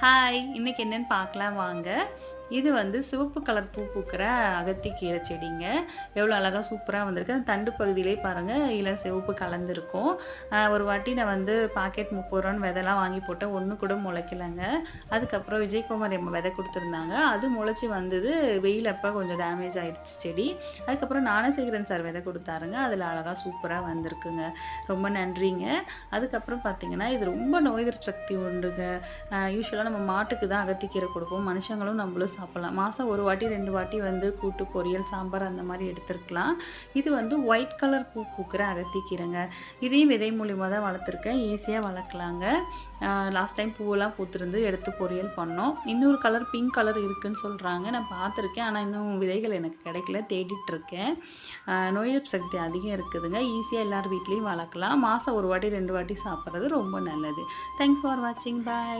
Hi! இன்னைக்கு என்னன்னு பார்க்கலாம் வாங்க. இது வந்து சிவப்பு கலர் பூ பூக்கிற அகத்திக்கீரை செடிங்க. எவ்வளோ அழகா சூப்பரா வந்திருக்கு. அந்த தண்டு பகுதியிலே பாருங்க, இளம் சிவப்பு கலந்திருக்கும். ஒரு வாட்டி நான் வந்து பாக்கெட் ரூ. 30 விதைலாம் வாங்கி போட்டேன். ஒண்ணு கூட முளைக்கலங்க. அதுக்கப்புறம் விஜயகுமாரி அம்மா விதை குடுத்துருந்தாங்க. அது முளைச்சு வந்தது. வெயில் அப்ப கொஞ்சம் டேமேஜ் ஆயிடுச்சு செடி. அதுக்கப்புறம் ஞானசேகரன் சார் விதை குடுத்தாருங்க. அதில அழகா சூப்பரா வந்திருக்குங்க. ரொம்ப நன்றிங்க. அதுக்கப்புறம் பார்த்தீங்கன்னா, இது ரொம்ப நோய் எதிர்ப்பு சக்தி உண்டுங்க. யூசுவலா நம்ம மாட்டுக்கு தான் அகத்திக்கீரை குடுப்போம். மனுஷங்களும் நம்மளும் சாப்பிடலாம். மாசம் 1 வாட்டி 2 வாட்டி வந்து கூட்டு, பொரியல், சாம்பார் அந்த மாரி எடுத்துக்கலாம். இது வந்து ஒயிட் கலர் பூ பூக்கிற அகத்திக்கீரைங்க. இதையும் விதை மூலியமா தான் வளர்த்துருக்கேன். ஈஸியா வளர்க்கலாங்க. லாஸ்ட் டைம் பூவெல்லாம் பூத்திருந்து எடுத்து பொரியல் பண்ணோம். இன்னொரு கலர் பிங்க் கலர் இருக்குன்னு சொல்றாங்க. நான் பார்த்துருக்கேன். ஆனா இன்னும் விதைகள் எனக்கு கிடைக்கல. தேடிட்டு இருக்கேன். நோய் எதிர்ப்பு சக்தி அதிகம் இருக்குதுங்க. ஈஸியா எல்லார் வீட்லயும் வளர்க்கலாம். மாசம் 1 வாட்டி 2 வாட்டி சாப்பிடுறது ரொம்ப நல்லது. தேங்க்ஸ் ஃபார் வாட்சிங். பாய்.